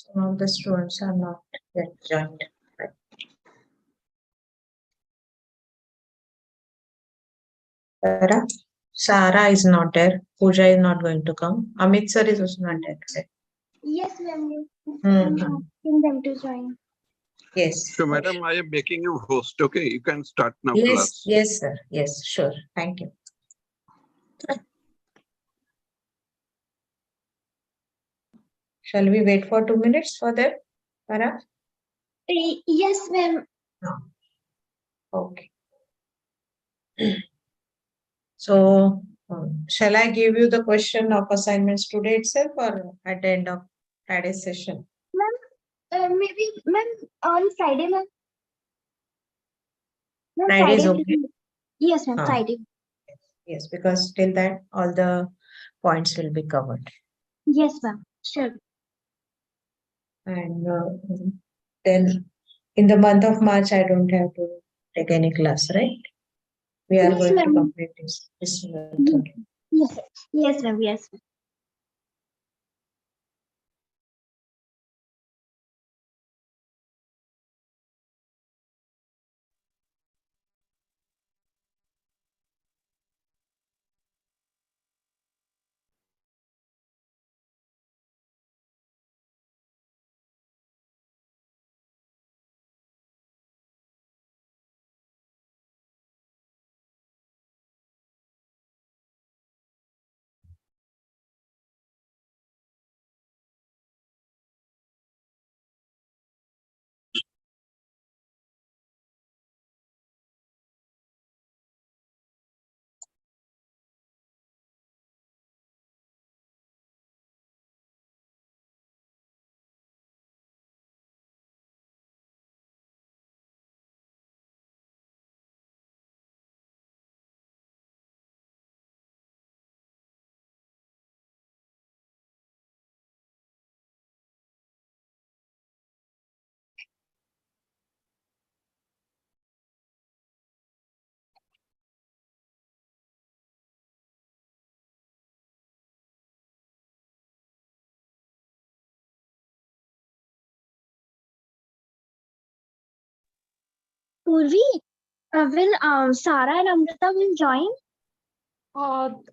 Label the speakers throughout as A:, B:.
A: Some of the students are not yet joined. Sarah is not there. Pooja is not going to come. Amit sir is also not there.
B: Yes, ma'am.
A: I'm
B: asking them to join.
A: Yes.
C: So, madam, I am making you host. Okay, you can start now.
A: Yes,
C: Class.
A: yes, sir. Yes, sure. Thank you. Shall we wait for 2 minutes for that, Sarah?
B: Yes, ma'am.
A: No. Okay. So, shall I give you the question of assignments today itself or at the end of Friday's session?
B: Ma'am, maybe, ma'am, on Friday, ma'am.
A: Friday is okay.
B: Yes, ma'am, Friday.
A: Yes, because till that all the points will be covered.
B: Yes, ma'am. Sure.
A: And then in the month of March, I don't have to take any class, right? We are
B: Yes,
A: going to
B: ma'am.
A: complete this month.
B: Yes, yes, ma'am. Yes. Purvi, will Sarah and Amrita will join?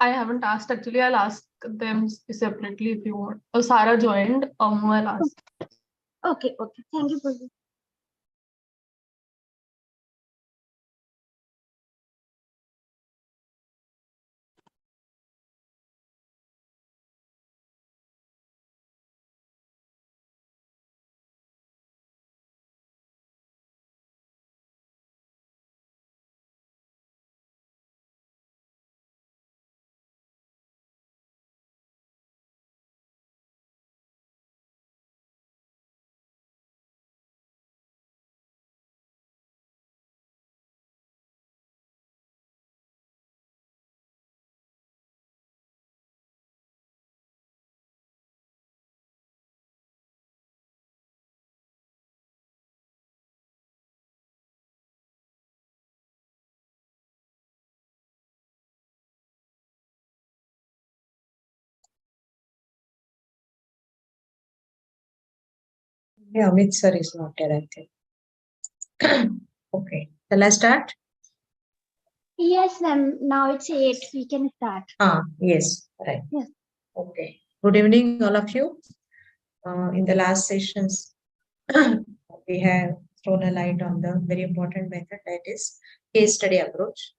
D: I haven't asked actually. I'll ask them separately if you want. Sarah joined. I'll ask.
B: Okay, okay. Thank you, Purvi.
A: Yeah, Amit sir is not there, I think. Okay, shall I start?
B: Yes, ma'am. Now it's 8. We can start.
A: Yes, right.
B: Yes.
A: Okay. Good evening, all of you. In the last sessions, we have thrown a light on the very important method, that is case study approach.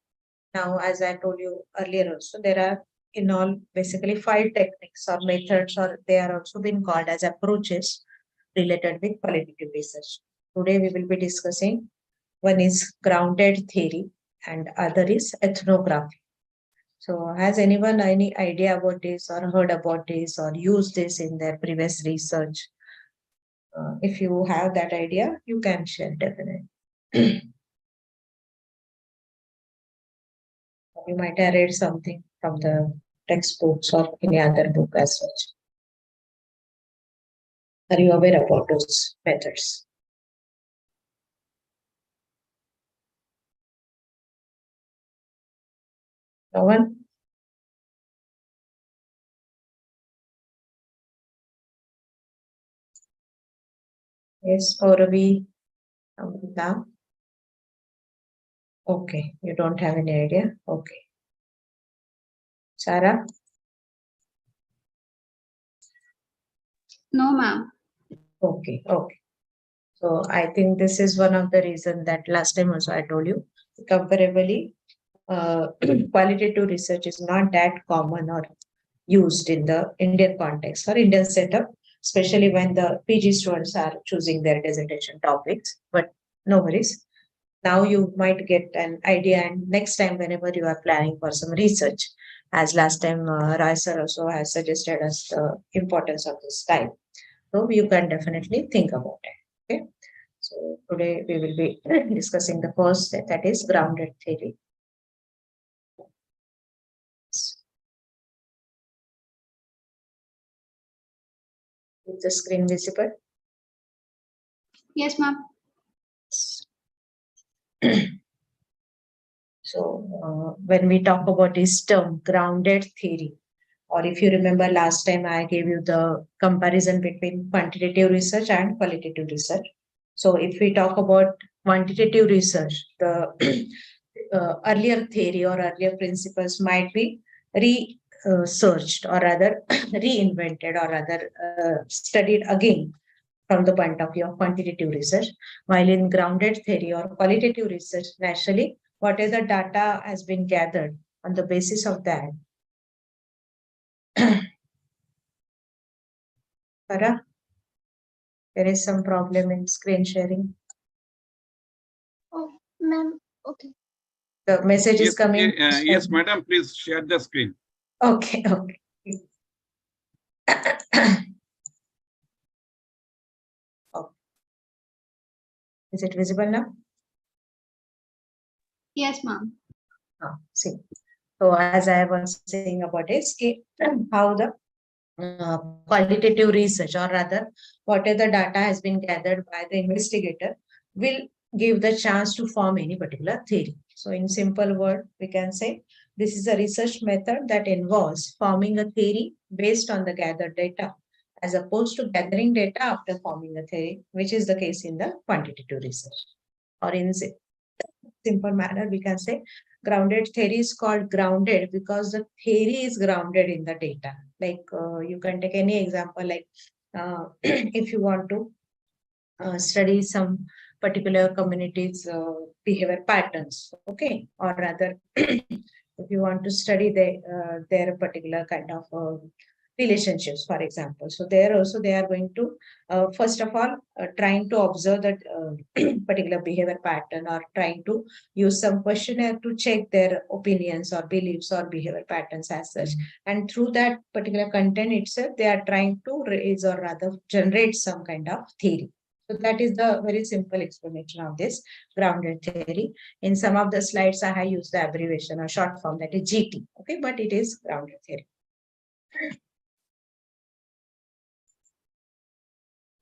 A: Now, as I told you earlier also, there are in all basically 5 techniques or methods, or they are also been called as approaches related with qualitative research. Today we will be discussing, one is grounded theory and other is ethnography. So has anyone any idea about this or heard about this or used this in their previous research? If you have that idea, you can share definitely. You might have read something from the textbooks or any other book as such. Are you aware about those methods? No one? Yes, Auravi, Amrita. Okay, you don't have any idea. Okay. Sarah?
B: No, ma'am.
A: Okay, okay. So I think this is one of the reasons that last time also I told you, comparably, qualitative research is not that common or used in the Indian context or Indian setup, especially when the PG students are choosing their dissertation topics. But no worries. Now you might get an idea, and next time, whenever you are planning for some research, as last time Rai sir also has suggested us the importance of this type. So you can definitely think about it. Okay. So today we will be discussing the first, that is grounded theory. Is the screen visible?
B: Yes, ma'am.
A: So when we talk about this term grounded theory, or if you remember last time I gave you the comparison between quantitative research and qualitative research. So if we talk about quantitative research, the earlier theory or earlier principles might be researched or rather reinvented or rather studied again from the point of view of quantitative research, while in grounded theory or qualitative research, naturally, whatever data has been gathered on the basis of that. Farah, there is some problem in screen sharing.
B: Oh, ma'am. Okay.
A: The message is coming.
C: Yes, madam, please share the screen.
A: Okay, okay. Oh. Is it visible now?
B: Yes, ma'am.
A: See. So as I was saying about is how the qualitative research or rather whatever the data has been gathered by the investigator will give the chance to form any particular theory. So in simple word, we can say this is a research method that involves forming a theory based on the gathered data as opposed to gathering data after forming a theory, which is the case in the quantitative research. Or in simple manner, we can say grounded theory is called grounded because the theory is grounded in the data. Like you can take any example, like if you want to study some particular communities' behavior patterns, okay, or rather, if you want to study their particular kind of relationships, for example. So there also they are going to, first of all, trying to observe that particular behavior pattern or trying to use some questionnaire to check their opinions or beliefs or behavior patterns as such. And through that particular content itself, they are trying to raise or rather generate some kind of theory. So that is the very simple explanation of this grounded theory. In some of the slides, I have used the abbreviation or short form, that is GT. Okay, but it is grounded theory.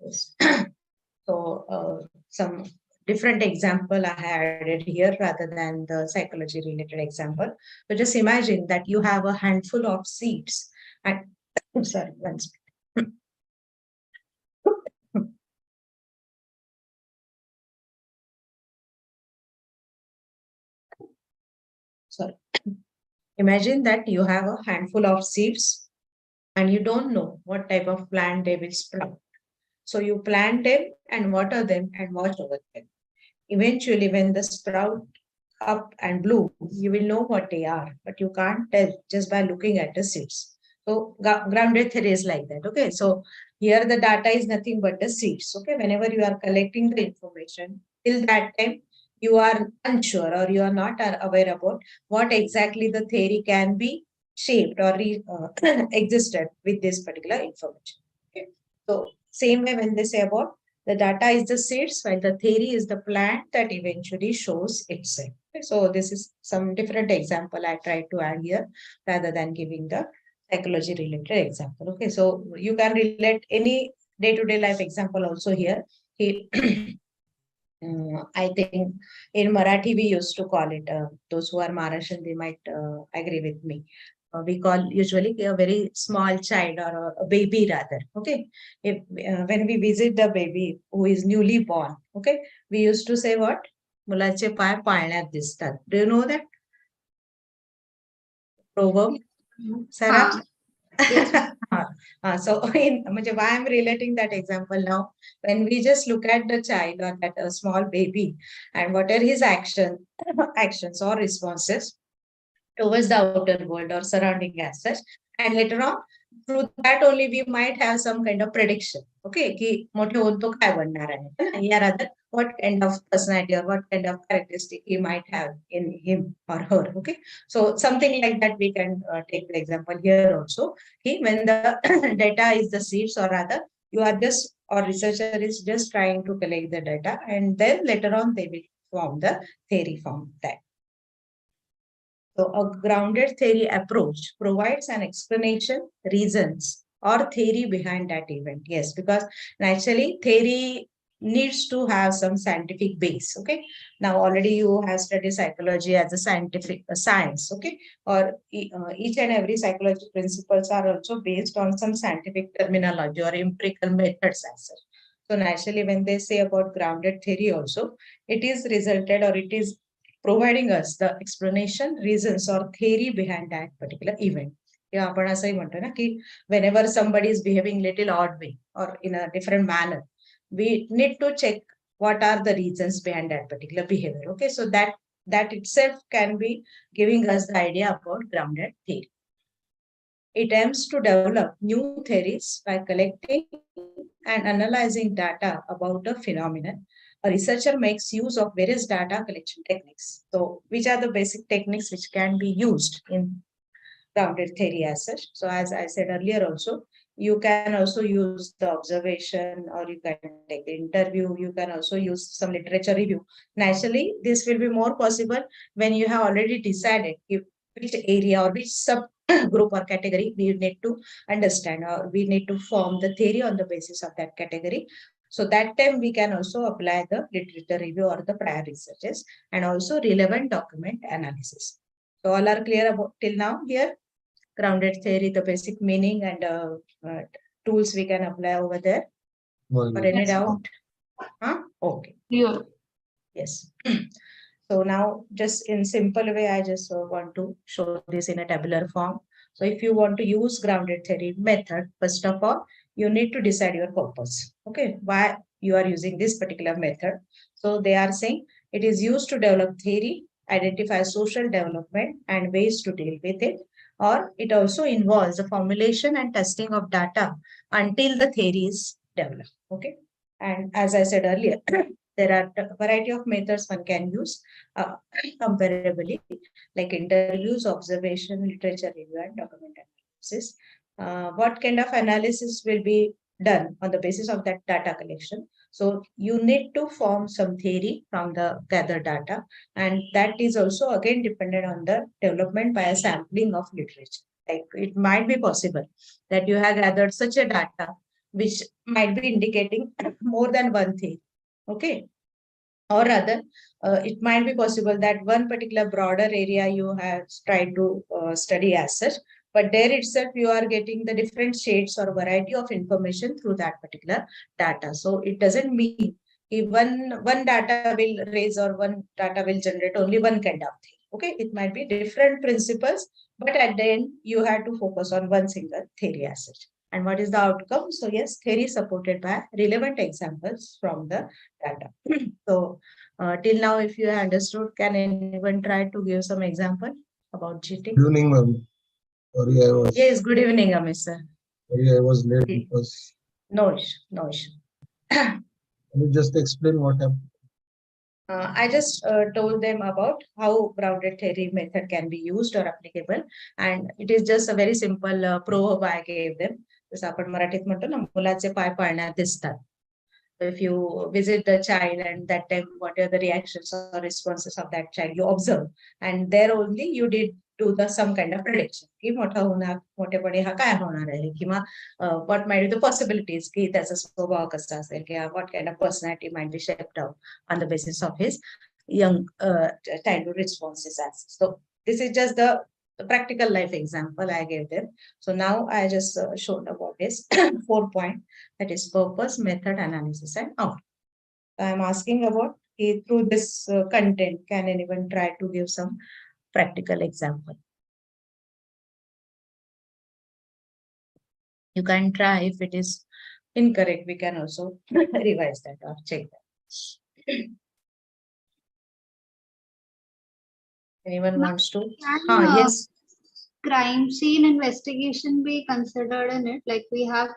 A: Yes. So some different example I had added here rather than the psychology related example. So just imagine that you have a handful of seeds and sorry, one second. Sorry. Imagine that you have a handful of seeds and you don't know what type of plant they will sprout. So you plant them and water them and watch over them. Eventually, when the sprout up and bloom, you will know what they are, but you can't tell just by looking at the seeds. So grounded theory is like that. Okay. So here the data is nothing but the seeds. Okay. Whenever you are collecting the information, till that time, you are unsure or you are not aware about what exactly the theory can be shaped or existed with this particular information. Okay. So same way when they say about the data is the seeds, while the theory is the plant that eventually shows itself. Okay, so this is some different example I tried to add here rather than giving the psychology related example. Okay, so you can relate any day-to-day life example also here. I think in Marathi we used to call it, those who are Maharashtrian, they might agree with me. we call usually a very small child or a baby rather. Okay, if when we visit the baby who is newly born, okay, we used to say what? मुलाचे पाय पाळण्यात दिसतात. Do you know that proverb, Sarah? So why I'm relating that example now, when we just look at the child or that a small baby and what are his actions or responses towards the outer world or surrounding as such, and later on through that only we might have some kind of prediction. Okay, ki मोठे होऊन तो काय बनणार आहे, या rather what kind of personality or what kind of characteristic he might have in him or her. Okay, so something like that we can take the example here also. Okay, when the data is the seeds, or rather you are just, or researcher is just trying to collect the data, and then later on they will form the theory from that. So a grounded theory approach provides an explanation, reasons, or theory behind that event. Yes, because naturally theory needs to have some scientific base. Okay, now already you have studied psychology as a scientific science. Okay, or each and every psychology principles are also based on some scientific terminology or empirical methods as such. So naturally, when they say about grounded theory also, it is resulted, or it is providing us the explanation, reasons, or theory behind that particular event. किंवा आपण असंही म्हणतो ना की whenever somebody is behaving little odd way or in a different manner, we need to check what are the reasons behind that particular behavior. Okay, so that itself can be giving us the idea about grounded theory. It aims to develop new theories by collecting and analyzing data about a phenomenon. A researcher makes use of various data collection techniques. So, which are the basic techniques which can be used in grounded theory as such? So, as I said earlier also, you can also use the observation, or you can take the interview, you can also use some literature review. Naturally, this will be more possible when you have already decided which area or which subgroup or category we need to understand, or we need to form the theory on the basis of that category. So that time we can also apply the literature review or the prior researches, and also relevant document analysis. So all are clear about till now here? Grounded theory, the basic meaning and tools we can apply over there. Or any doubt? Okay.
D: Clear.
A: Yes. So now just in simple way, I just want to show this in a tabular form. So if you want to use grounded theory method, first of all, you need to decide your purpose. Okay, why you are using this particular method. So they are saying it is used to develop theory, identify social development and ways to deal with it, or it also involves the formulation and testing of data until the theory is developed. Okay, and as I said earlier, there are a variety of methods one can use comparably, like interviews, observation, literature review, and document analysis. What kind of analysis will be done on the basis of that data collection? So you need to form some theory from the gathered data, and that is also again dependent on the development by a sampling of literature. Like it might be possible that you have gathered such a data which might be indicating more than one theory. Okay, or rather it might be possible that one particular broader area you have tried to study as such, but there itself you are getting the different shades or variety of information through that particular data. So it doesn't mean one data will raise or one data will generate only one kind of thing. Okay, it might be different principles, but at the end you have to focus on one single theory as such. And what is the outcome? So yes, theory supported by relevant examples from the data. So till now, if you have understood, can anyone try to give some example about cheating?
E: Good evening, ma'am. Sorry, I was.
A: Yes, good evening, Amit sir.
E: Sorry, I was late because.
A: No issue, no issue.
E: Can you just explain what happened?
A: I just told them about how grounded theory method can be used or applicable, and it is just a very simple proverb I gave them. जसं आपण मराठीत म्हणतो ना, मुलाचे पाय पाळण्यात दिसतात. If you visit the child and that time what are the reactions or responses of that child, you observe, and there only you did do some kind of prediction की मोठा होणार, मोठेपणी हा काय होणार आहे, किंवा what might be the possibilities की त्याचा स्वभाव कसा असेल, किंवा what kind of personality might be shaped out on the basis of his young childhood responses. So this is just the the practical life example I gave them. So now I just showed about this 4 point, that is purpose, method, analysis, and outcome. I'm asking about through this content, can anyone try to give some practical example? You can try. If it is incorrect, we can also revise that or check that. Anyone wants to?
F: Can
A: Yes.
F: crime scene investigation be considered in it? Like we have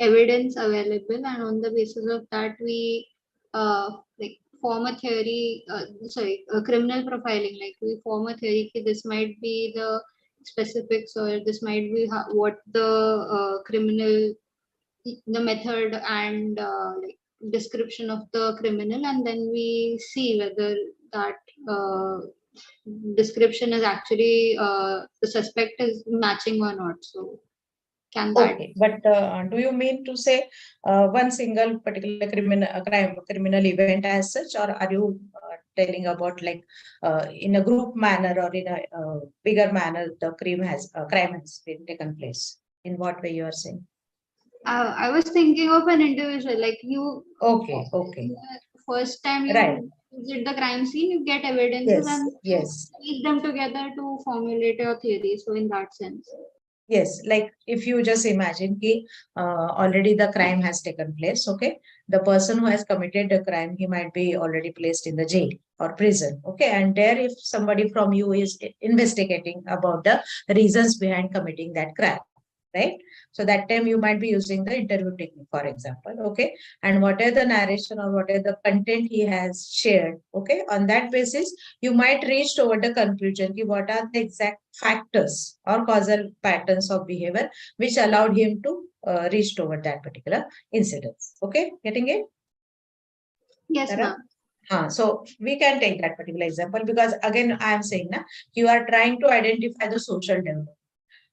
F: evidence available, and on the basis of that, we like form a theory. Criminal profiling. Like we form a theory that this might be the specifics, or this might be what the criminal, the method and like description of the criminal, and then we see whether that description is actually the suspect is matching or not. So can that?
A: Okay, but do you mean to say one single particular criminal event as such, or are you telling about like in a group manner or in a bigger manner the crime has been taken place? In what way you are saying?
F: I was thinking of an individual, like you.
A: Okay, okay,
F: First time you
A: right.
F: visit the crime scene, you get evidences
A: Yes,
F: and
A: yes.
F: piece them together to formulate your theory. So in that sense.
A: Yes, like if you just imagine already the crime has taken place, okay? The person who has committed the crime, he might be already placed in the jail or prison, okay? And there, if somebody from you is investigating about the reasons behind committing that crime, right? So that time you might be using the interview technique, for example, okay? And whatever the narration or whatever the content he has shared, okay? On that basis, you might reach toward the conclusion what are the exact factors or causal patterns of behavior which allowed him to reach toward that particular incident. Okay, getting it?
F: Yes, ma'am.
A: So we can take that particular example, because again I am saying that you are trying to identify the social development.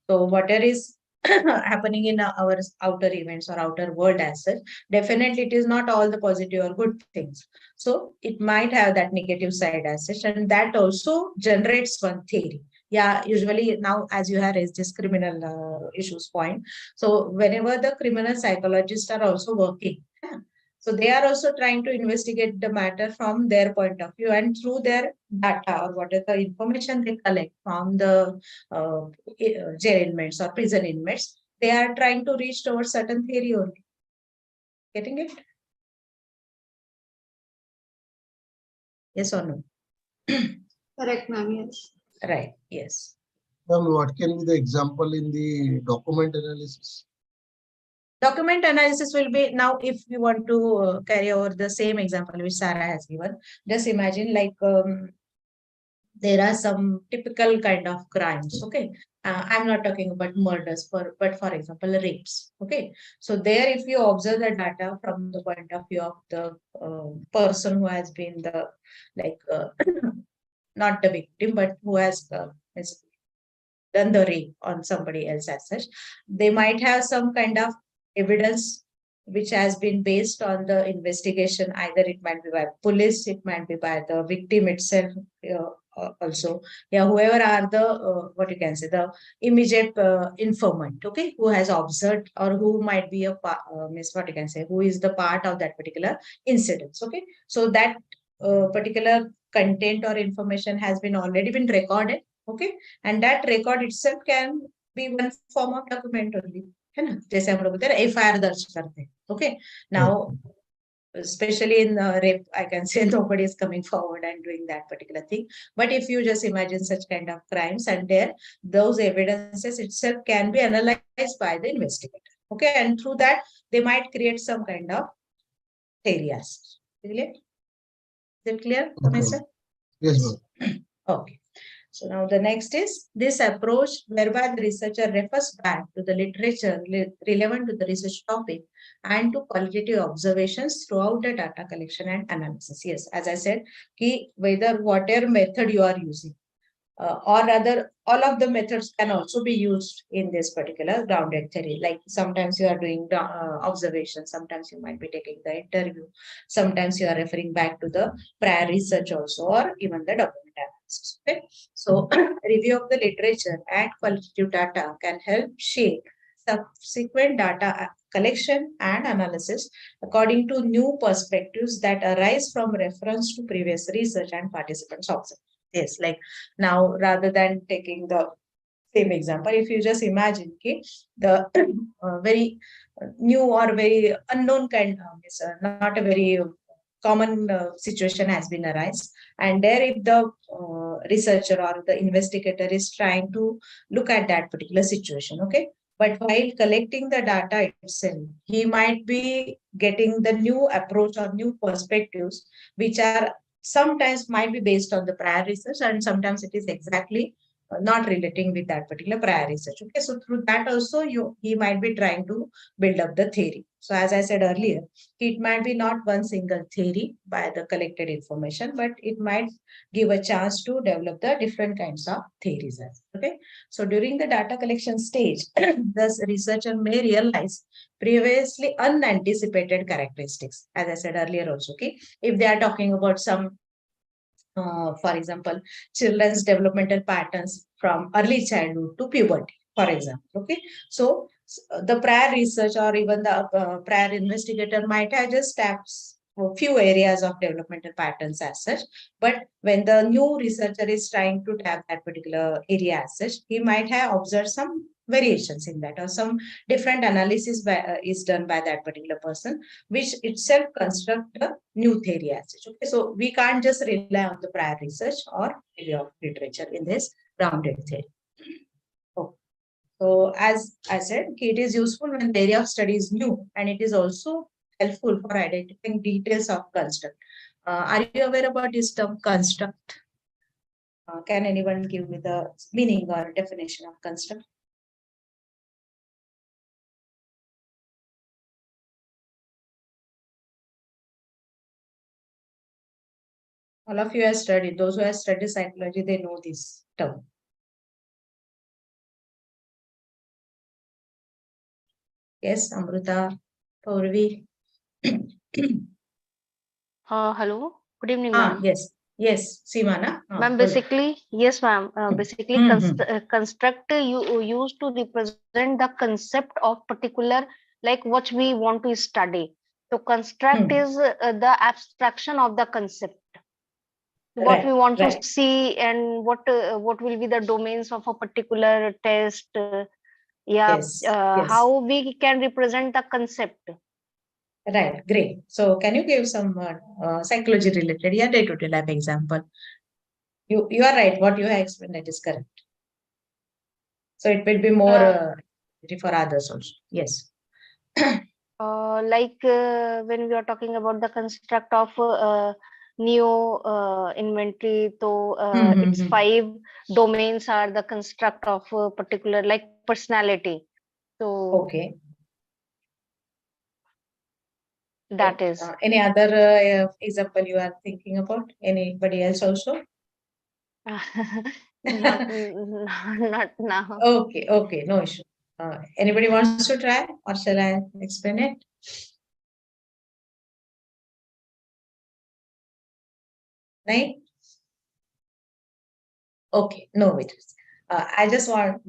A: So whatever is happening in our outer events or outer world as such, definitely it is not all the positive or good things. So it might have that negative side as such, and that also generates one theory. Yeah, usually now, as you have raised this criminal issues point, so whenever the criminal psychologists are also working, so they are also trying to investigate the matter from their point of view, and through their data or whatever the information they collect from the jail inmates or prison inmates, they are trying to reach towards certain theory only. Getting it? Yes or no?
F: Correct, ma'am. Yes.
A: Right. Yes.
E: What can be the example in the document analysis?
A: Document analysis will be, now if we want to carry over the same example which Sarah has given, just imagine like there are some typical kind of crimes, okay? I'm not talking about murders, but for example, rapes, okay? So there, if you observe the data from the point of view of the person who has been the, like, not the victim, but who has done the rape on somebody else as such, they might have some kind of evidence which has been based on the investigation. Either it might be by police, it might be by the victim itself, also, yeah, whoever are the what you can say, the immediate informant, okay, who has observed or who might be a miss, what you can say, who is the part of that particular incident, okay? So that particular content or information has been already been recorded, okay, and that record itself can be one form of document only, है ना? जैसे हम लोग बोलते हैं FIR दर्ज करते हैं, okay? Now especially in rape, I can say nobody is coming forward and doing that particular thing. But if you just imagine such kind of crimes, and there, those evidences itself can be analyzed by the investigator. Okay, and through that, they might create some kind of areas. Is it clear, Mr.?
E: Yes, ma'am.
A: Okay. So now the next is this approach whereby the researcher refers back to the literature relevant to the research topic and to qualitative observations throughout the data collection and analysis. Yes, as I said, whether whatever method you are using, or rather all of the methods can also be used in this particular grounded theory. Like sometimes you are doing the observation, sometimes you might be taking the interview, sometimes you are referring back to the prior research also, or even the document analysis. analysis. Okay, so review of the literature and qualitative data can help shape subsequent data collection and analysis according to new perspectives that arise from reference to previous research and participants' observations. Yes, like now, rather than taking the same example, if you just imagine, okay, the very new or very unknown kind of, not a very common situation has been arise, and there if the researcher or the investigator is trying to look at that particular situation, okay, but while collecting the data itself, he might be getting the new approach or new perspectives, which are sometimes might be based on the prior research, and sometimes it is exactly not relating with that particular prior research. Okay, so through that also he might be trying to build up the theory. So as I said earlier, it might be not one single theory by the collected information, but it might give a chance to develop the different kinds of theories. Okay, so during the data collection stage, the researcher may realize previously unanticipated characteristics. As I said earlier also, okay, if they are talking about some for example, children's developmental patterns from early childhood to puberty, for example. Okay, so the prior research or even the prior investigator might have just tapped a few areas of developmental patterns as such, but when the new researcher is trying to tap that particular area as such, he might have observed some variations in that, or some different analysis is done by that particular person, which itself construct a new theory as such. Okay, so we can't just rely on the prior research or review of literature in this rounded theory. Oh. So as I said, it is useful when the area of study is new, and it is also helpful for identifying details of construct. Are you aware about this term construct? Can anyone give me the meaning or definition of construct? All of you have studied, those who have studied psychology, they know this term. Yes, Amruta, Pauravi.
G: Hello, good evening, ma'am.
A: Yes, Simana.
G: Ma'am, basically, yes, ma'am. Basically, construct you used to represent the concept of particular, like what we want to study. So, construct is the abstraction of the concept. What we want to see, and what will be the domains of a particular test. How we can represent the concept.
A: Right, great. So can you give some psychology related, day-to-day life example? You are right, what you have explained, that is correct. So it will be more for others also. Yes.
G: Like when we are talking about the construct of neo inventory, so its 5 domains are the construct of a particular, like, personality. So
A: okay,
G: that is.
A: Any other example you are thinking about? Anybody else also?
G: not now.
A: Okay, no issue. Anybody wants to try, or shall I explain it? Right? Okay, no worries. I just want,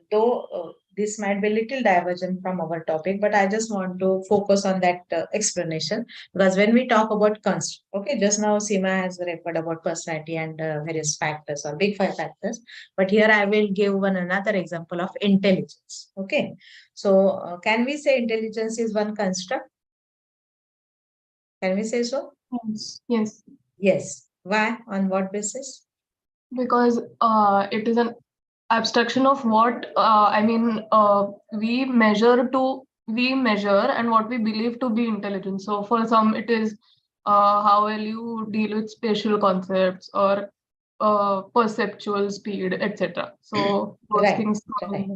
A: though this might be a little divergent from our topic, but I just want to focus on that explanation, because when we talk about construct, okay, just now Seema has referred about personality and various factors or big 5 factors, but here I will give another example of intelligence. Okay, so can we say intelligence is one construct? Can we say so?
D: Yes.
A: Yes. Why? On what basis?
D: Because it is an abstraction of what we measure and what we believe to be intelligence. So for some it is how well you deal with spatial concepts or perceptual speed, etc. So those things.
A: Right.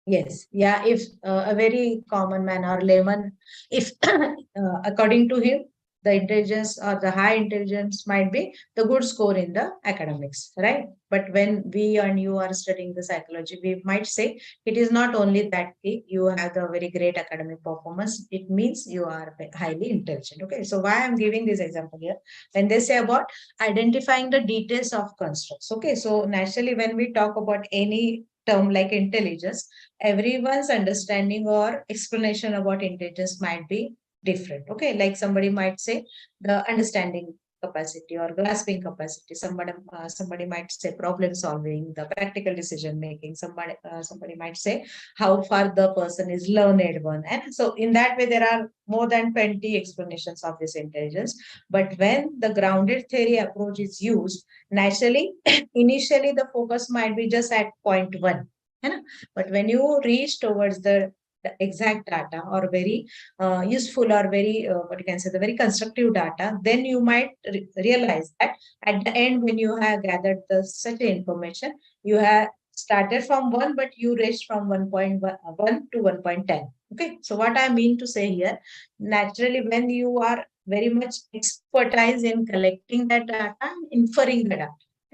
A: Yes, if a very common man or layman, if according to him, the intelligence or the high intelligence might be the good score in the academics, right? But when we and you are studying the psychology, we might say it is not only that you have the very great academic performance, it means you are highly intelligent. Okay, so why I'm giving this example here? When they say about identifying the details of constructs, okay, so naturally when we talk about any term like intelligence, everyone's understanding or explanation about intelligence might be different. Okay, like somebody might say the understanding capacity or grasping capacity. Somebody might say problem solving, the practical decision making. Somebody might say how far the person is learned one. And so in that way, there are more than 20 explanations of this intelligence. But when the grounded theory approach is used, naturally, initially the focus might be just at point one. But when you reach towards the exact data or very useful or very what you can say the very constructive data, then you might realize that at the end when you have gathered the such information, you have started from 1 but you reached from 1.1 to 1.10. Okay, so what I mean to say here, naturally when you are very much expertise in collecting that data and inferring the data,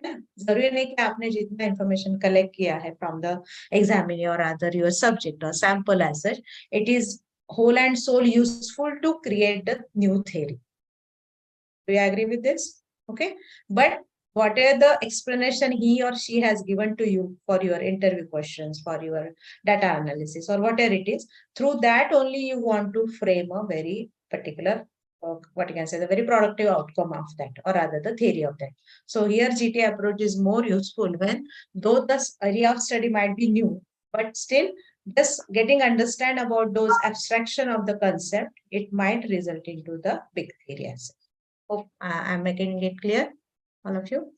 A: जरूरी नहीं कि आपने जितना information collect किया है from the examiner or other your subject or sample as such, it is whole and soul useful to create the new theory. Do you agree with this? Okay, but whatever the explanation he or she has given to you for your interview questions, for your data analysis or whatever it is, through that only you want to frame a very particular what you can say the very productive outcome of that or rather the theory of that. So here GTA approach is more useful when though the area of study might be new, but still just getting understand about those abstraction of the concept, it might result into the big theory as well. Hope I'm making it clear, all of you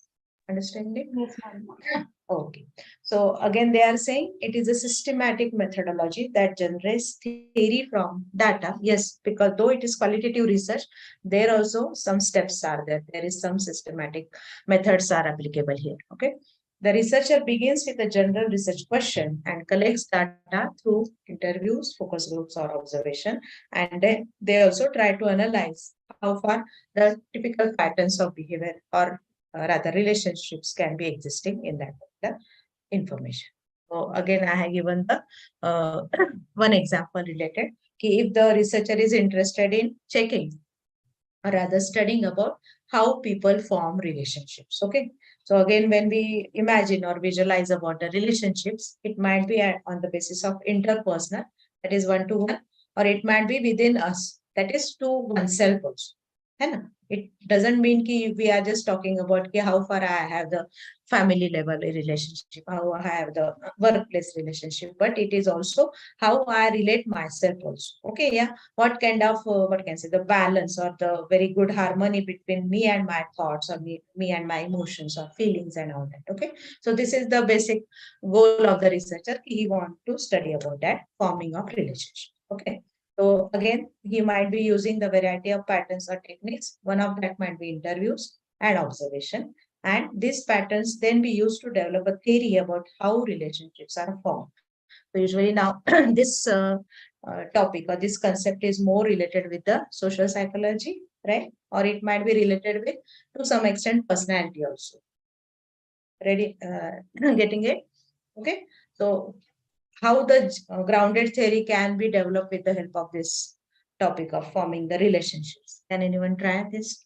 A: understanding?
D: Yes, ma'am.
A: Okay, so again they are saying it is a systematic methodology that generates theory from data. Yes, because though it is qualitative research, there also some steps are there. There is some systematic methods are applicable here. Okay, the researcher begins with a general research question and collects data through interviews, focus groups, or observation, and then they also try to analyze how far the typical patterns of behavior or rather relationships can be existing in that information. So again, I have given the one example related. If the researcher is interested in checking or rather studying about how people form relationships. Okay. So again, when we imagine or visualize about the relationships, it might be on the basis of interpersonal, that is one to one, or it might be within us, that is to oneself also. It doesn't mean that we are just talking about how far I have the family level relationship, how I have the workplace relationship, but it is also how I relate myself also. Okay, yeah, what kind of what can I say the balance or the very good harmony between me and my thoughts or me and my emotions or feelings and all that. Okay, so this is the basic goal of the researcher. He want to study about that forming of relationship. Okay. So again, he might be using the variety of patterns or techniques. One of that might be interviews and observation. And these patterns then be used to develop a theory about how relationships are formed. So usually now this topic or this concept is more related with the social psychology, right? Or it might be related with, to some extent, personality also. Ready? Getting it? Okay. So how the grounded theory can be developed with the help of this topic of forming the relationships. Can anyone try this?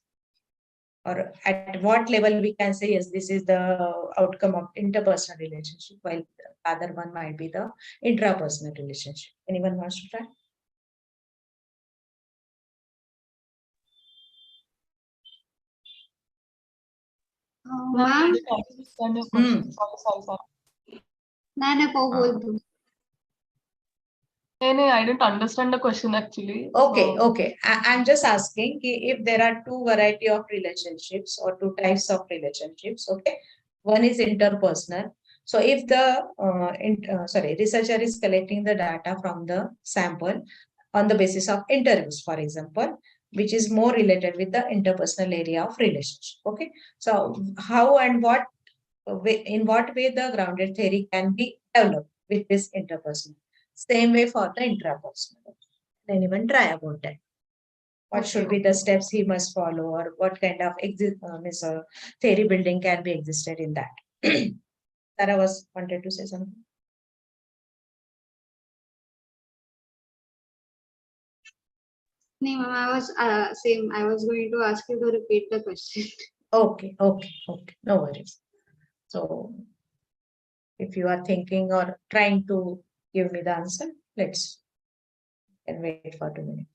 A: Or at what level we can say, yes, this is the outcome of interpersonal relationship, while the other one might be the intrapersonal relationship. Anyone wants to try?
F: Ma'am
D: नहीं,
F: नको बोल दूं
D: I didn't understand the question actually.
A: Okay, okay. I'm just asking if there are two variety of relationships or two types of relationships. Okay, one is interpersonal. So if the researcher is collecting the data from the sample on the basis of interviews, for example, which is more related with the interpersonal area of relationship. Okay, so how and what in what way the grounded theory can be developed with this interpersonal? Same way for the intrapersonal. Anyone try about that? What should be the steps he must follow, or what kind of theory building can be existed in that. Sarah wanted to say something.
F: No, ma'am, I was same. I was going to ask you to repeat the question.
A: Okay, no worries. So if you are thinking or trying to give me the answer, let's can wait for 2 minutes.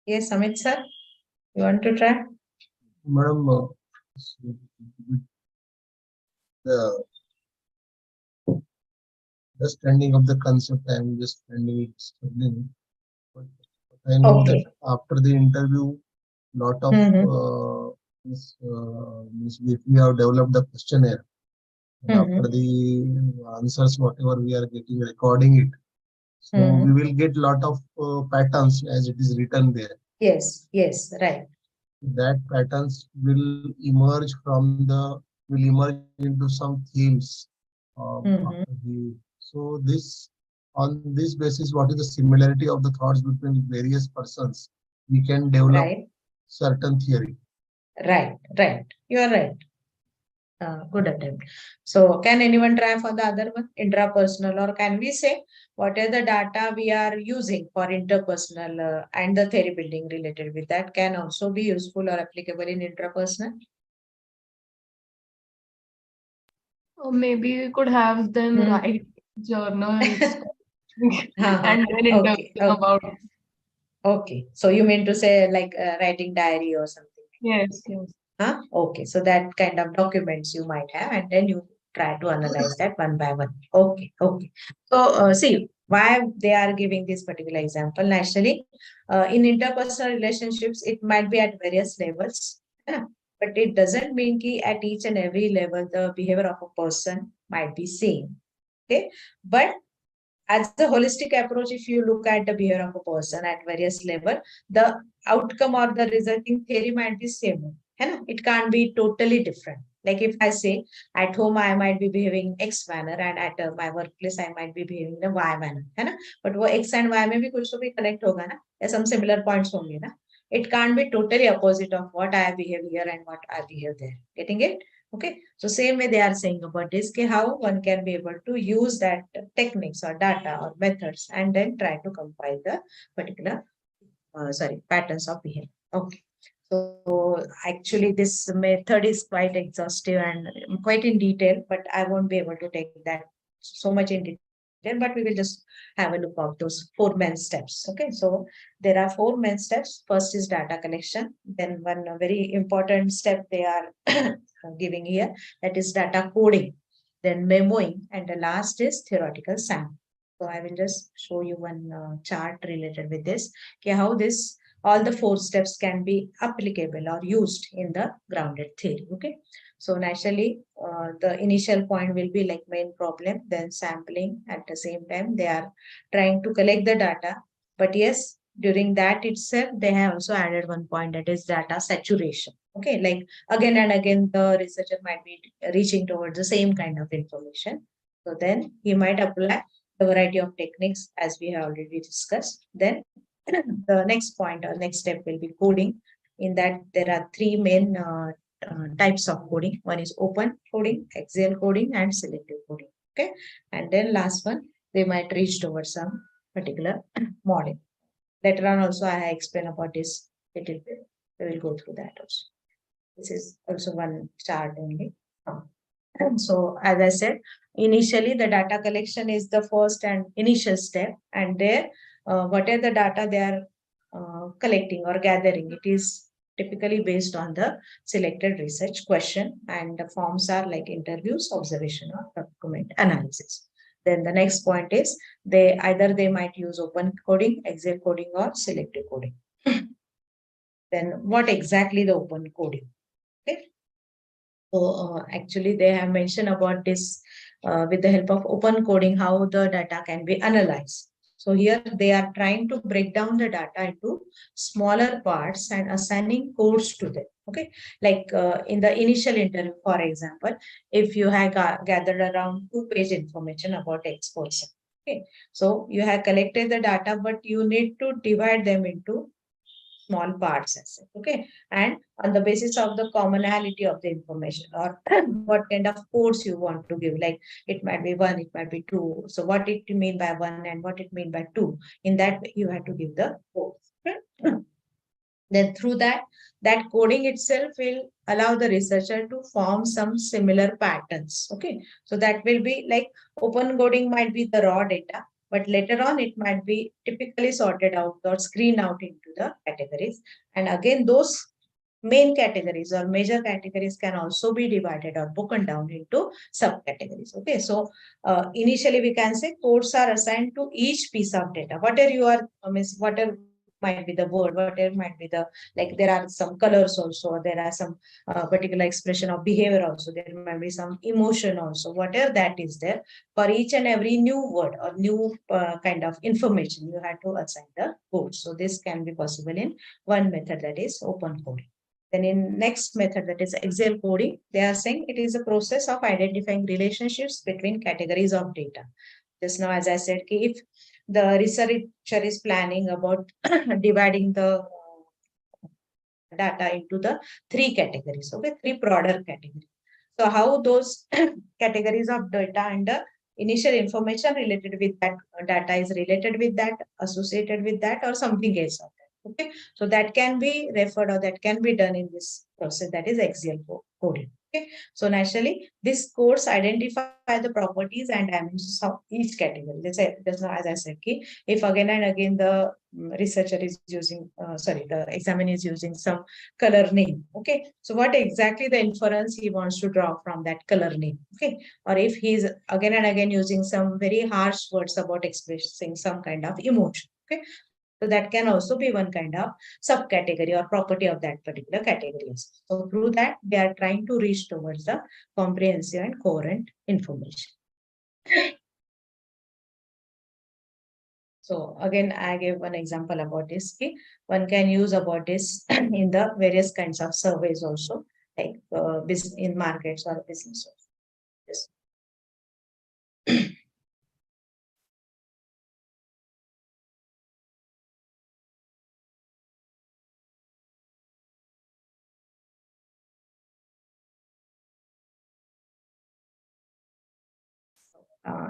A: Yes, Amit sir, you want to try?
E: Madam, the understanding of the concept, I am just finding it struggling. But I know
A: Okay.
E: that after the interview, lot of if we have developed the questionnaire, and after the answers, whatever we are getting, recording it. So we will get lot of patterns as it is written there.
A: Yes, right.
E: That patterns will emerge into some themes. So on this basis, what is the similarity of the thoughts between various persons? We can develop certain theory.
A: Right. You are right. Good attempt. So can anyone try for the other one, intrapersonal, or can we say what are the data we are using for interpersonal and the theory building related with that can also be useful or applicable in intrapersonal?
D: Or maybe we could have them write journals and then interview them about it.
A: Okay, so you mean to say like writing diary or something?
D: Yes.
A: Okay, so that kind of documents you might have, and then you try to analyze that one by one. Okay. So see why they are giving this particular example. Naturally, in interpersonal relationships, it might be at various levels, but it doesn't mean that at each and every level the behavior of a person might be same. Okay, but as a holistic approach, if you look at the behavior of a person at various level, the outcome or the resulting theory might be same. It can't be totally different. Like if I say at home I might be behaving X manner, and at my workplace I might be behaving in a Y manner. But वो X and Y में भी कुछ तो भी connect होगा ना? There's some similar points होंगे ना? It can't be totally opposite of what I behave here and what I behave there. Getting it? Okay, so same way they are saying about this, how one can be able to use that techniques or data or methods and then try to compile the particular patterns of behavior. Okay, so actually this method is quite exhaustive and quite in detail, but I won't be able to take that so much in detail, but we will just have a look at those 4 main steps. Okay, so there are 4 main steps. First is data collection. Then one very important step they are giving here, that is data coding, then memoing, and the last is theoretical sampling. So I will just show you one chart related with this, how this all the 4 steps can be applicable or used in the grounded theory. Okay, so naturally the initial point will be like main problem, then sampling. At the same time they are trying to collect the data, but yes, during that itself they have also added one point, that is data saturation. Okay, like again and again the researcher might be reaching towards the same kind of information, so then he might apply a variety of techniques as we have already discussed. Then the next point or next step will be coding. In that there are 3 main types of coding. One is open coding, axial coding, and selective coding. Okay, and then last one they might reach towards some particular model. Later on also I explain about this little bit. We will go through that also. This is also one chart only. So as I said, initially the data collection is the first and initial step, and there what are the data they are collecting or gathering, it is typically based on the selected research question, and the forms are like interviews, observation, or document analysis. Then the next point is they might use open coding, axial coding, or selective coding. Then what exactly the open coding? Okay, so actually they have mentioned about this with the help of open coding, how the data can be analyzed. So here they are trying to break down the data into smaller parts and assigning codes to them. Okay, like in the initial interview, for example, if you have gathered around 2-page information about X person. Okay, so you have collected the data, but you need to divide them into small parts as such, okay, and on the basis of the commonality of the information or what kind of codes you want to give, like it might be 1, it might be 2, so what it mean by 1 and what it mean by 2, in that way you have to give the codes. Then through that coding itself will allow the researcher to form some similar patterns. Okay, so that will be like open coding might be the raw data, but later on it might be typically sorted out or screened out into the categories. And again, those main categories or major categories can also be divided or broken down into subcategories. Okay, so initially we can say codes are assigned to each piece of data. Whatever you are, whatever might be the word, whatever might be the, like there are some colors also, there are some particular expression of behavior also, there might be some emotion also, whatever that is there, for each and every new word or new kind of information, you have to assign the code. So this can be possible in one method, that is open coding. Then in next method, that is Excel coding, they are saying it is a process of identifying relationships between categories of data. Just now, as I said, if the researcher is planning about dividing the data into the 3 categories, okay, 3 broader categories. So how those categories of data and the initial information related with that data is related with that, associated with that, or something else of that. Okay, so that can be referred or that can be done in this process, that is Excel coding. Okay, so naturally, this codes identify the properties and dimensions of each category. Let's say, just now, as I said, if again and again the researcher is using, the examiner is using some color name. Okay, so what exactly the inference he wants to draw from that color name. Okay, or if he's again and again using some very harsh words about expressing some kind of emotion. Okay, so that can also be one kind of subcategory or property of that particular category. So through that, they are trying to reach towards the comprehensive and coherent information. So again, I gave one example about this. One can use about this in the various kinds of surveys also, like business in markets or business. Yes.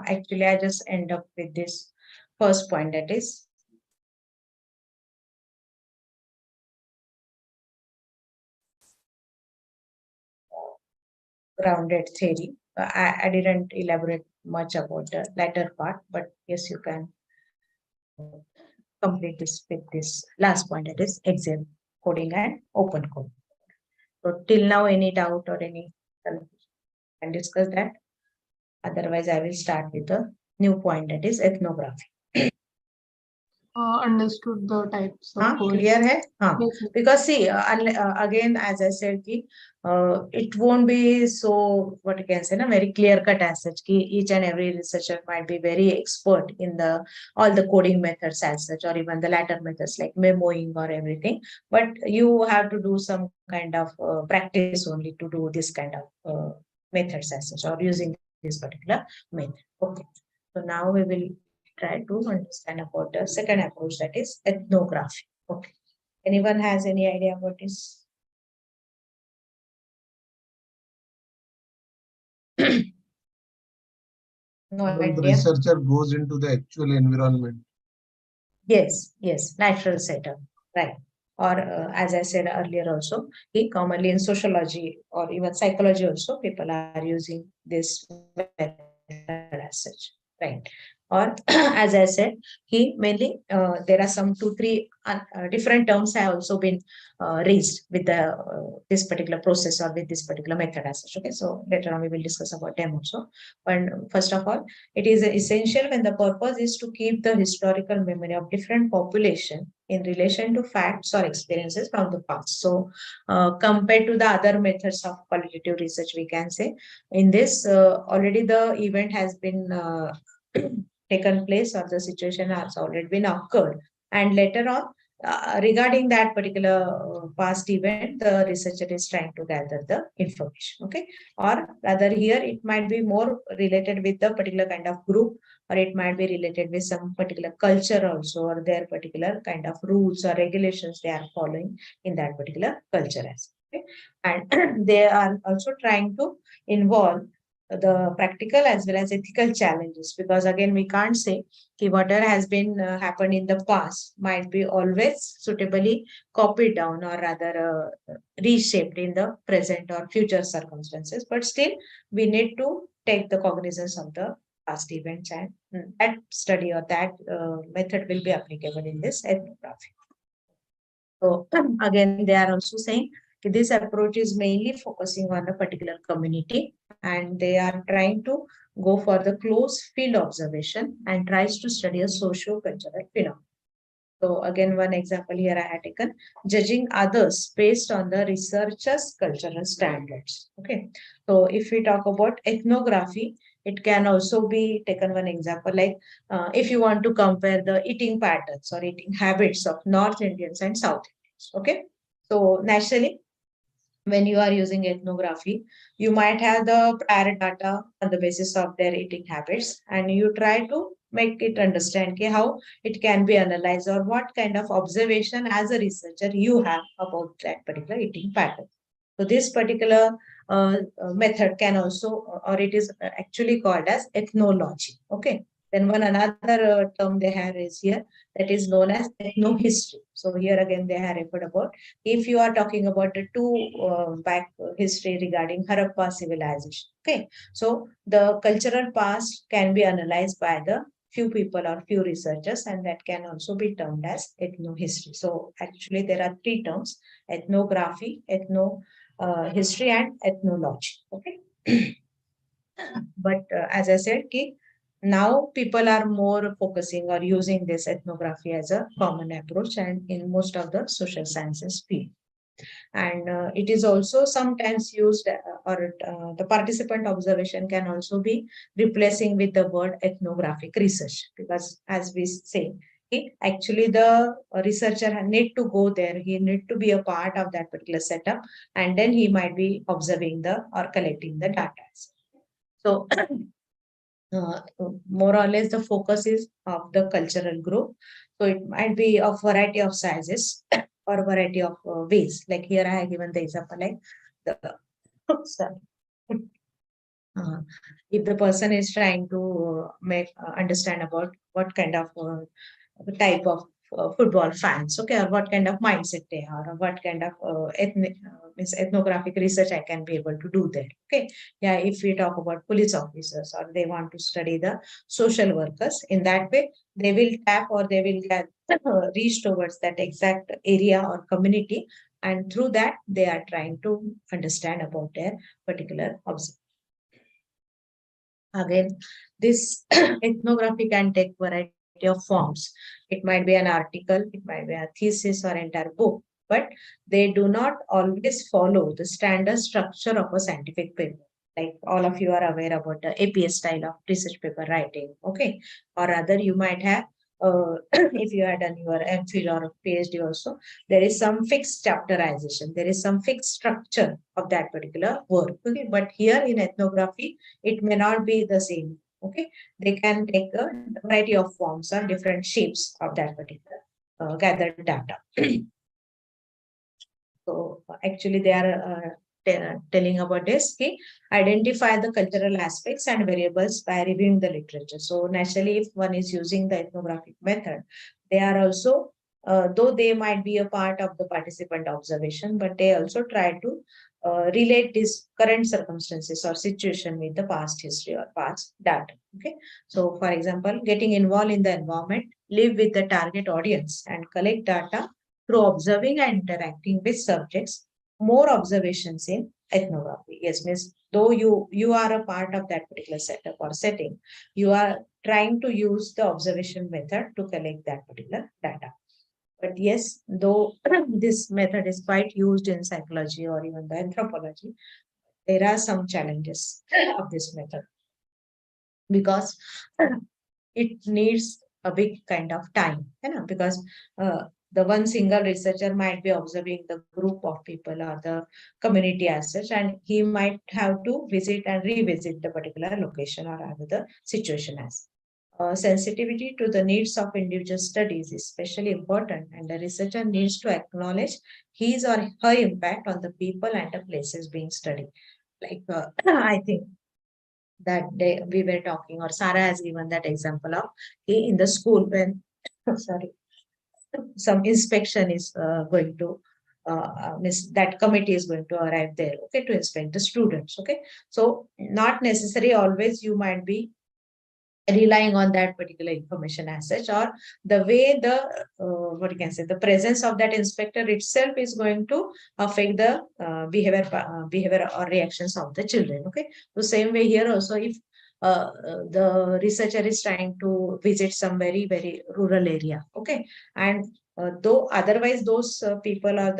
A: Actually, I just end up with this first point, that is grounded theory. I didn't elaborate much about the latter part, but yes, you can complete this with this last point, that is Excel coding and open code. So till now, any doubt or any can discuss that. Otherwise, I will start with the new point, that is ethnography.
D: Understood the types of codes.
A: Clear hai?
D: Yes,
A: Because see, again, as I said, it won't be so, what you can say, very clear cut as such. Each and every researcher might be very expert in all the coding methods as such, or even the latter methods like memoing or everything. But you have to do some kind of practice only to do this kind of methods as such, or using this particular method. Okay. So now we will try to understand about the second approach, that is ethnography. Okay. Anyone has any idea about this? No
E: The
A: idea.
E: researcher goes into the actual environment.
A: Yes, natural setup, right. Or as I said earlier also, commonly in sociology or even psychology also, people are using this method as such, right. Or as I said, mainly there are some 2-3 different terms have also been raised with this particular process or with this particular method as such. Okay, so later on we will discuss about them also. But first of all, it is essential when the purpose is to keep the historical memory of different population in relation to facts or experiences from the past. So compared to the other methods of qualitative research, we can say in this already the event has been taken place or the situation has already been occurred. And later on, regarding that particular past event, the researcher is trying to gather the information. Okay, or rather here it might be more related with the particular kind of group, or it might be related with some particular culture also, or their particular kind of rules or regulations they are following in that particular culture as. Okay, and they are also trying to involve the practical as well as ethical challenges, because again we can't say whatever has been happened in the past might be always suitably copied down or rather reshaped in the present or future circumstances, but still we need to take the cognizance of the past events, and that study or that method will be applicable in this ethnography. So again, they are also saying this approach is mainly focusing on a particular community, and they are trying to go for the close field observation and tries to study a socio-cultural phenomenon. So again, one example here I had taken, judging others based on the researcher's cultural standards. Okay, so if we talk about ethnography, it can also be taken one example like if you want to compare the eating patterns or eating habits of North Indians and South Indians. Okay, so naturally, when you are using ethnography, you might have the prior data on the basis of their eating habits, and you try to make it understand how it can be analyzed or what kind of observation as a researcher you have about that particular eating pattern. So this particular method can also, or it is actually called as ethnology. Okay. Then one another term they have is here, that is known as ethnohistory. So here again they have referred about, if you are talking about the two back history regarding Harappa civilization. Okay, so the cultural past can be analyzed by the few people or few researchers, and that can also be termed as ethnohistory. So actually there are three terms: ethnography, history, and ethnology. Okay. But as I said, now people are more focusing or using this ethnography as a common approach, and in most of the social sciences field. And it is also sometimes used, or the participant observation can also be replacing with the word ethnographic research, because as we say, actually the researcher need to go there, he need to be a part of that particular setup, and then he might be observing the or collecting the data. So more or less the focus is of the cultural group. So it might be a variety of sizes or variety of ways. Like here I have given the example like the sorry. If the person is trying to make understand about what kind of type of football fans, okay, or what kind of mindset they are, or what kind of ethnographic research I can be able to do there. Okay, yeah, if we talk about police officers or they want to study the social workers, in that way they will tap or they will get reach towards that exact area or community, and through that they are trying to understand about their particular observation. Again, this ethnography can take variety of forms. It might be an article, it might be a thesis or entire book, but they do not always follow the standard structure of a scientific paper. Like all of you are aware about the APS style of research paper writing, okay? Or rather, you might have, if you had done your MPhil or PhD also, there is some fixed chapterization, there is some fixed structure of that particular work, okay? But here in ethnography, it may not be the same. Okay, they can take a variety of forms or different shapes of that particular gathered data. So actually they are telling about this, okay? Identify the cultural aspects and variables by reviewing the literature. So naturally, if one is using the ethnographic method, they are also, though they might be a part of the participant observation, but they also try to relate these current circumstances or situation with the past history or past data. Okay, so for example, getting involved in the environment, live with the target audience, and collect data through observing and interacting with subjects. More observations in ethnography. Yes, means though you are a part of that particular setup or setting, you are trying to use the observation method to collect that particular data. But yes, though this method is quite used in psychology or even the anthropology, there are some challenges of this method, because it needs a big kind of time, because the one single researcher might be observing the group of people or the community as such, and he might have to visit and revisit the particular location or rather the situation as. Sensitivity to the needs of individual studies is especially important, and the researcher needs to acknowledge his or her impact on the people and the places being studied. Like I think that day we were talking, or Sarah has given that example of in the school when sorry, some inspection is going to that committee is going to arrive there, okay, to inspect the students. Okay, so not necessary always you might be relying on that particular information as such, or the way the what you can say, the presence of that inspector itself is going to affect the behavior or reactions of the children. Okay, the same way here also, if the researcher is trying to visit some very rural area, okay, and though otherwise those people are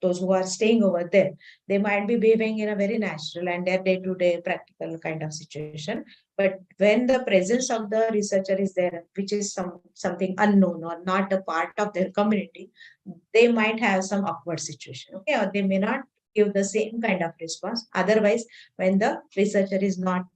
A: those who are staying over there, they might be behaving in a very natural and their day-to-day practical kind of situation. But when the presence of the researcher is there, which is something unknown or not a part of their community, they might have some awkward situation, okay, or they may not give the same kind of response. Otherwise, when the researcher is not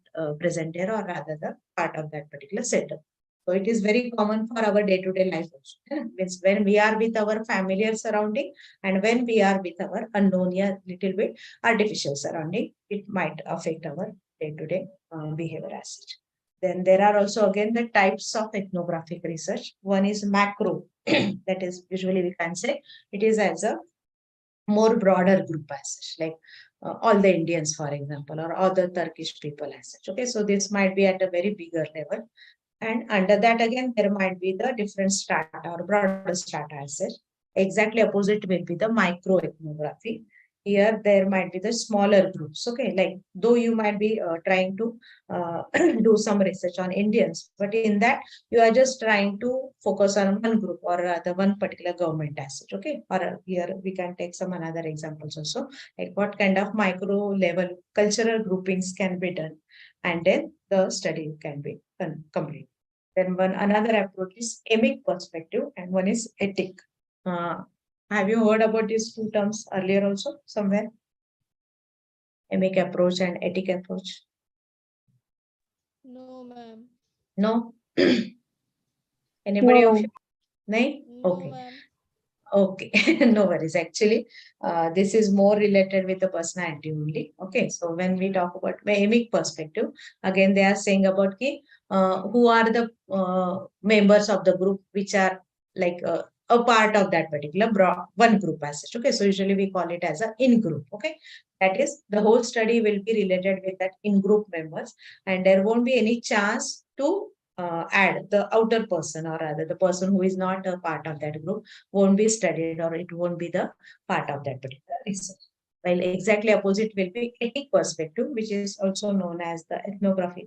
A: present there, or rather the part of that particular setup. So it is very common for our day-to-day life also. Means when we are with our familiar surrounding and when we are with our unknown, little bit artificial surrounding, it might affect our day-to-day behavior as such. Then there are also again the types of ethnographic research. One is macro, that is usually we can say it is as a more broader group as such, like all the Indians, for example, or all the Turkish people as such. Okay, so this might be at a very bigger level. And under that, again, there might be the different strata or broader strata as such. Exactly opposite will be the micro ethnography. Here, there might be the smaller groups. Okay, like though you might be trying to do some research on Indians, but in that you are just trying to focus on one group or the one particular government as such. Okay, or here we can take some another examples also, like what kind of micro level cultural groupings can be done, and then the study can be complete. Then another approach is emic perspective, and one is ethic. Have you heard about these two terms earlier also somewhere? Emic approach and ethic approach.
H: No, ma'am.
A: No. Anybody of
B: No.
A: you? No.
H: No,
A: Okay.
H: ma'am.
A: Okay, no worries. Actually, this is more related with the personality only. Okay, so when we talk about emic perspective, again they are saying about who are the members of the group which are like a part of that particular one group as such. Okay, so usually we call it as a in group. Okay, that is the whole study will be related with that in group members, and there won't be any chance to add the outer person, or rather the person who is not a part of that group won't be studied, or it won't be the part of that particular research. While exactly opposite will be ethic perspective, which is also known as the ethnographic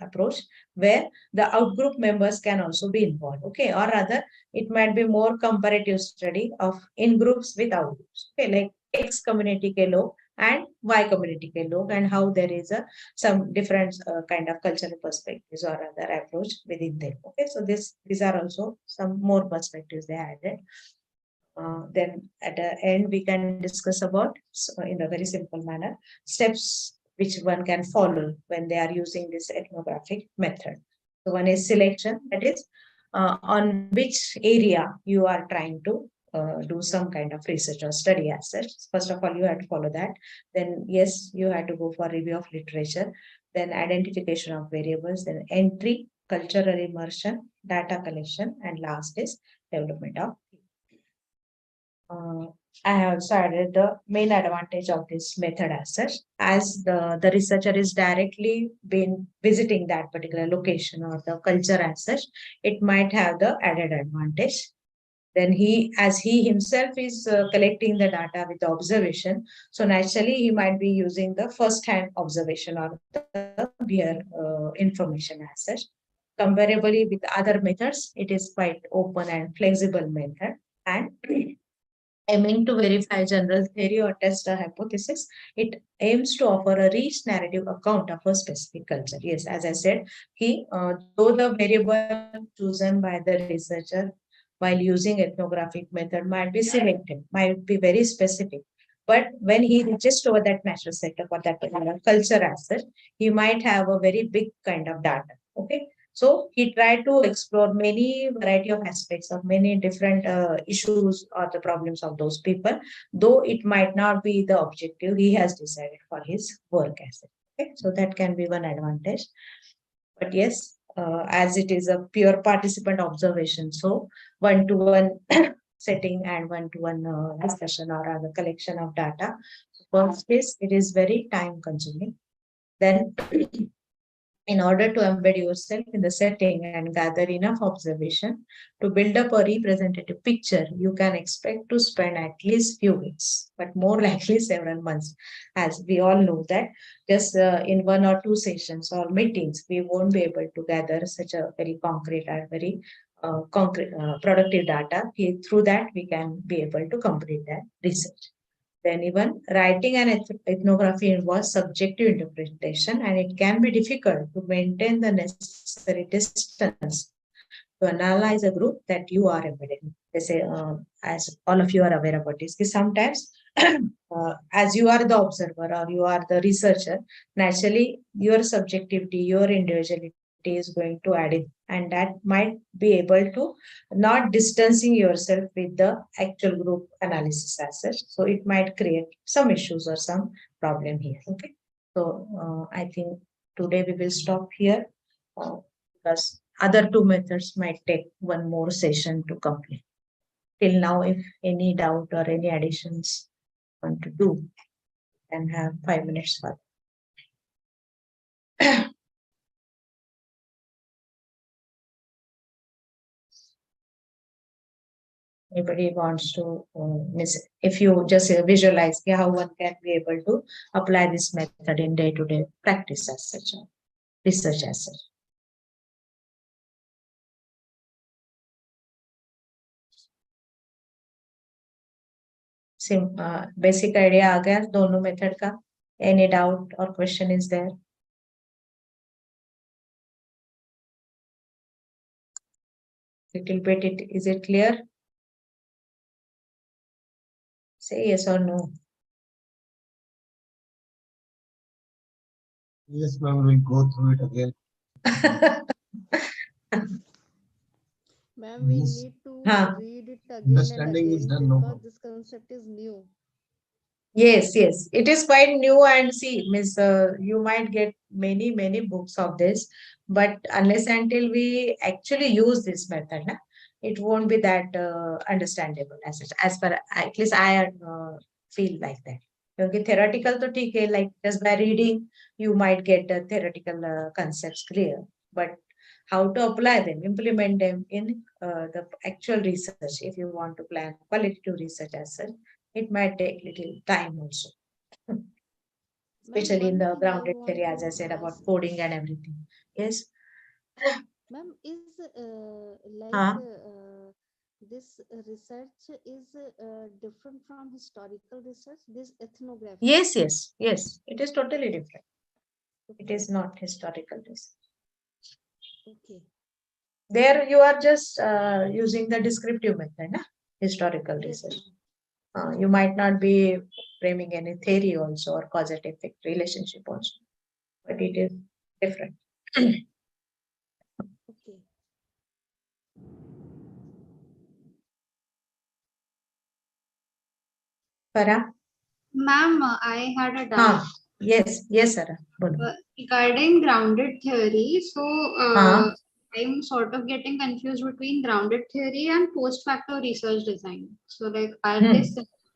A: approach, where the outgroup members can also be involved. Okay, or rather it might be more comparative study of in groups with out groups. Okay, like X community ke log and Y community ke log, and how there is some different kind of cultural perspectives or other approach within them. Okay, so these are also some more perspectives they added. Then at the end, we can discuss about, in a very simple manner, steps which one can follow when they are using this ethnographic method. So one is selection, that is on which area you are trying to do some kind of research or study as such. First of all, you have to follow that. Then yes, you have to go for review of literature, then identification of variables, then entry, cultural immersion, data collection, and last is development of I have also added the main advantage of this method as such, as the researcher is directly been visiting that particular location or the culture as such, it might have the added advantage. Then as he himself is collecting the data with the observation, so naturally he might be using the first-hand observation or the peer information as such. Comparably with other methods, it is quite open and flexible method, and aiming to verify general theory or test a hypothesis. It aims to offer a rich narrative account of a specific culture. Yes, as I said, though the variable chosen by the researcher while using ethnographic method might be selected, might be very specific. But when he reaches over that natural setup or that particular culture as such, he might have a very big kind of data. Okay. So he tried to explore many variety of aspects of many different issues or the problems of those people, though it might not be the objective he has decided for his work as it. Okay, so that can be one advantage. But yes, as it is a pure participant observation, so one-to-one setting and one-to-one discussion or other collection of data. First is it is very time consuming. Then in order to embed yourself in the setting and gather enough observation to build up a representative picture, you can expect to spend at least few weeks, but more likely several months. As we all know that just in one or two sessions or meetings, we won't be able to gather such a very concrete and very concrete productive data. Through that, we can be able to complete that research. Then even writing an ethnography involves subjective interpretation, and it can be difficult to maintain the necessary distance to analyze a group that you are embedded. They say, as all of you are aware about this, sometimes as you are the observer or you are the researcher, naturally your subjectivity, your individuality is going to add in, and that might be able to not distancing yourself with the actual group analysis as such. So it might create some issues or some problem here. Okay. So I think today we will stop here because other two methods might take one more session to complete. Till now, if any doubt or any additions want to do, then have 5 minutes for anybody wants to if you just visualize how one can be able to apply this method in day-to-day practice as such, research as such. Basic idea आ गया दोनों method का. Any doubt or question is there? Little bit, is it clear? Say yes or no.
E: Yes, ma'am, we'll go through it again.
H: Ma'am, we
E: Yes.
H: need to
A: Huh.
H: read it again and
E: Understanding is
H: again
E: done, no
H: because
E: problem.
H: this concept is new.
A: Yes, it is quite new, and see, Miss, you might get many books of this, but unless until we actually use this method, na, it won't be that understandable as such. As far at least I feel like that. Okay, theoretical to ठीक है, like just by reading, you might get the theoretical concepts clear, but how to apply them, implement them in the actual research, if you want to plan qualitative research as such, it might take little time also. Especially in
H: Ma'am,
A: the
H: one thing I
A: grounded
H: want
A: theory, as I
H: to
A: said, about
H: ask,
A: coding and everything. Yes.
H: ma'am, is
A: Huh?
H: this research is different from historical research, this ethnography?
A: Yes. It is totally different. It
H: Okay,
A: is not historical research.
H: okay.
A: There you are just using the descriptive method, na? Historical
H: Yes,
A: research.
H: ma'am.
A: You might not be framing any theory also or causative effect relationship also, but it is different.
H: Okay.
A: Farah?
F: Ma'am, I had a doubt.
A: Yes, Sarah. Bolo.
F: Regarding grounded theory, so
A: Huh?
F: I'm sort of getting confused between grounded theory and post facto research design. So, like, are
A: Hmm.
F: they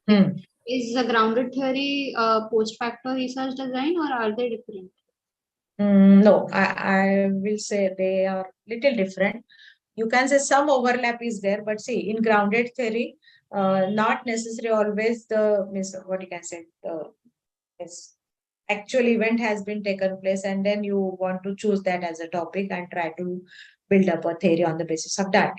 A: Hmm.
F: is the grounded theory post facto research design, or are they different?
A: No, I will say they are little different. You can say some overlap is there, but see, in grounded theory, not necessarily always the what you can say the is actual event has been taken place, and then you want to choose that as a topic and try to build up a theory on the basis of that.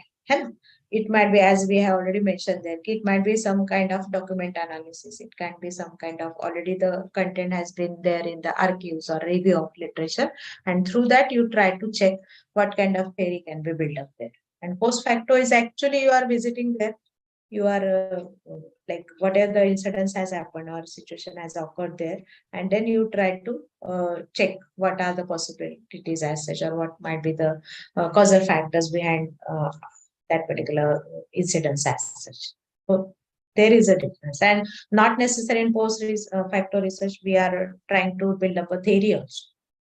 A: it might be, as we have already mentioned there, it might be some kind of document analysis. It can be some kind of already the content has been there in the archives or review of literature. And through that, you try to check what kind of theory can be built up there. And post facto is actually you are visiting there. You are like whatever the incidence has happened or situation has occurred there. And then you try to check what are the possibilities as such, or what might be the causal factors behind that particular incidence as such. So there is a difference, and not necessary in post factor research. We are trying to build up a theory also.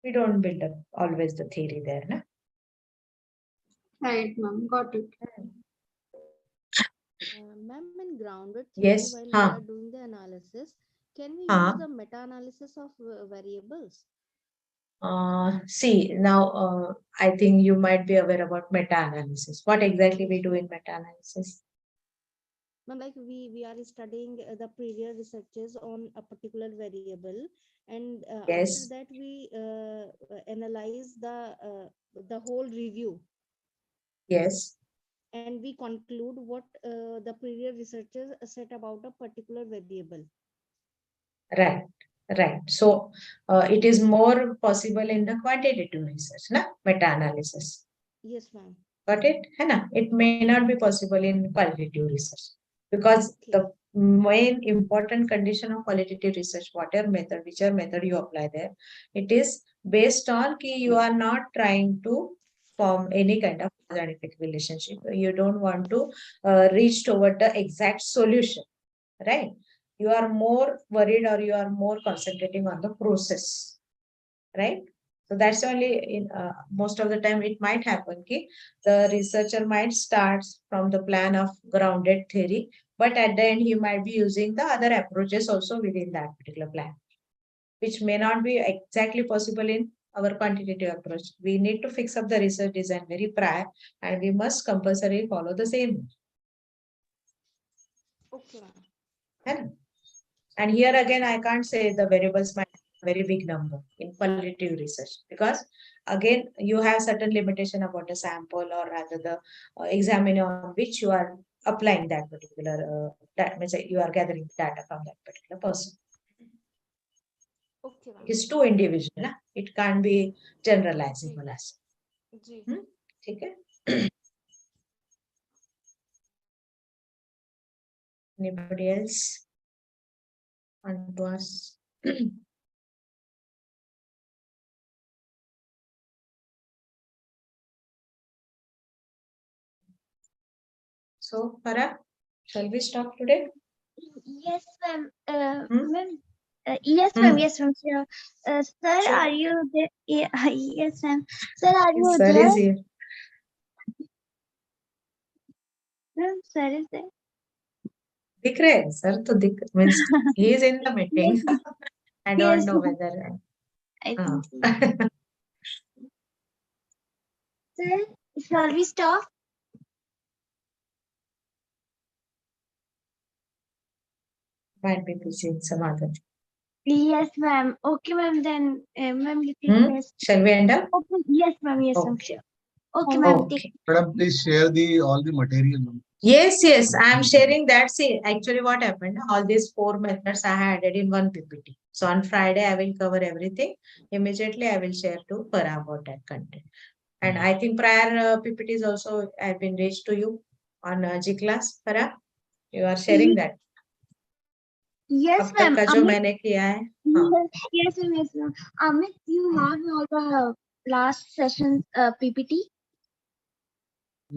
A: We don't build up always the theory there, na?
F: Right, ma'am. Got it.
H: Ma'am, in grounded theory,
A: Yes.
H: while we are doing the analysis, can we use the meta-analysis of variables?
A: See, now I think you might be aware about meta-analysis. What exactly we do in meta-analysis?
H: Ma'am, like we are studying the previous researches on a particular variable, and after
A: Yes.
H: that we analyze the whole review,
A: Yes.
H: and we conclude what the previous researchers said about a particular variable.
A: Right. Right. So it is more possible in the quantitative research, na? Meta-analysis.
H: Yes, ma'am.
A: Got it? है ना? It may not be possible in qualitative research, because
H: Okay.
A: the main important condition of qualitative research, whatever method, whichever method you apply there, it is based on कि you are not trying to form any kind of scientific relationship. You don't want to reach toward the exact solution, right? You are more worried, or you are more concentrating on the process, right? So that's only in most of the time it might happen ki the researcher might start from the plan of grounded theory, but at the end he might be using the other approaches also within that particular plan, which may not be exactly possible in our quantitative approach. We need to fix up the research design very prior, and we must compulsorily follow the same.
H: Okay, ma'am.
A: And here again, I can't say the variables might be a very big number in qualitative research, because again, you have certain limitation about the sample, or rather the examiner on which you are applying that particular, that means you are gathering data from that particular person.
H: Okay, ma'am.
A: It's too individual, na? It can't be generalizable as.
H: Ji.
A: Okay. Anybody else want to ask? So, Farah, shall we stop today?
B: Yes, ma'am.
A: Hmm?
B: Ma'am. Yes, ma'am.
A: Hmm.
B: Yes, ma'am. Sure. Sir,
A: Sure.
B: are you there? Yeah, yes, ma'am. Sir, are you
A: Sir
B: there?
A: is here.
B: Ma'am, sir is there.
A: दिख रहे हैं sir तो दिख means he is in the meeting.
B: Yes,
A: I don't
B: yes,
A: know
B: ma'am.
A: whether
B: I think so. Sir, shall we stop?
A: might be busy in some other.
B: Yes, ma'am. Okay, ma'am. Then, ma'am, you take rest.
A: Shall we end up?
B: Okay. Yes, ma'am. Yes, ma'am.
A: Okay.
B: Sure. Okay, ma'am.
A: Okay.
B: Take.
E: Madam, please share the all the material.
A: Yes, yes, I am sharing that. See, actually what happened, all these 4 methods I had added in one PPT. So on Friday, I will cover everything. Immediately, I will share to Farah about that content. And I think prior PPTs also have been reached to you on G class. Farah, you are sharing that.
B: Yes,
A: अब तक
B: ma'am.
A: का जो मैंने किया है.
B: Yes, ma'am. Yes, ma'am. Amit, you have all the last session's PPT?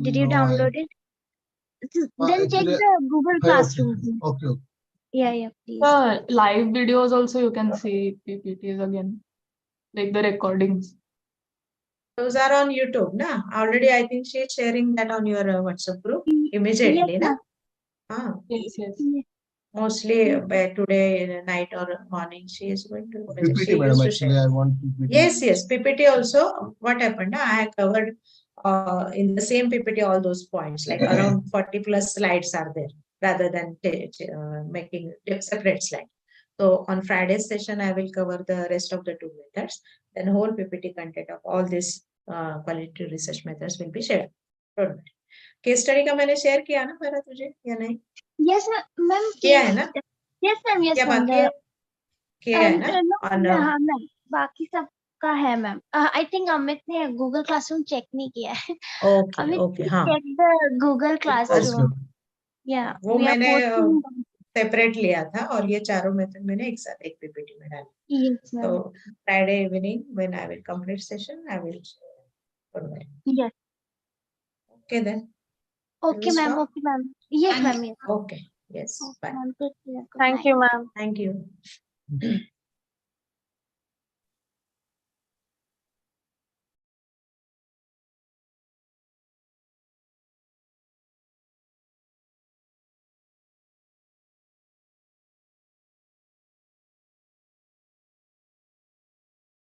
B: Did you
E: No,
B: download it? Then check
E: actually,
B: the Google Classroom.
E: okay.
B: Yeah, yeah, please.
D: Live videos also you can see PPTs again, like the recordings.
A: Those are on YouTube, na? Already, I think she is sharing that on your WhatsApp group immediately,
B: Yes,
A: na?
D: Yes, yes.
A: Mostly by today night or morning, she is going to.
E: PPT,
A: she
E: madam,
A: used to
E: actually,
A: share.
E: I want PPT.
A: Yes, yes, PPT also. What happened? I covered in the same PPT all those points, like around 40 plus slides are there, rather than making separate slide. So on Friday's session, I will cover the rest of the 2 methods. Then whole PPT content of all these qualitative research methods will be shared. Don't worry. Case study का मैंने share किया ना मेरा तुझे या नहीं?
B: Yes, ma'am.
A: किया है ना?
B: Yes, ma'am. Yes,
A: क्या
B: ma'am.
A: बाकी है? किया है ना?
B: No,
A: और
B: हाँ मैम, बाकी सब का है मैम. I think अमित ने Google Classroom चेक नहीं किया है.
A: ओके
B: अमित,
A: ओके हाँ,
B: check the Google Classroom. Yeah,
A: वो
B: we are
A: मैंने
B: posting.
A: सेपरेट लिया था और ये चारों मेथड मैंने एक साथ एक पीपीटी में डाली.
B: Yes, ma'am.
A: So Friday evening when I will complete session, I will provide.
B: Yes.
A: Okay then.
B: Okay, ma'am.
A: stop?
B: Okay, ma'am. Yes, ma'am. Yes.
A: Okay. Yes.
B: Okay,
A: Bye.
B: ma'am. Take care. Good
G: Thank
B: night.
G: you, ma'am.
A: Thank you.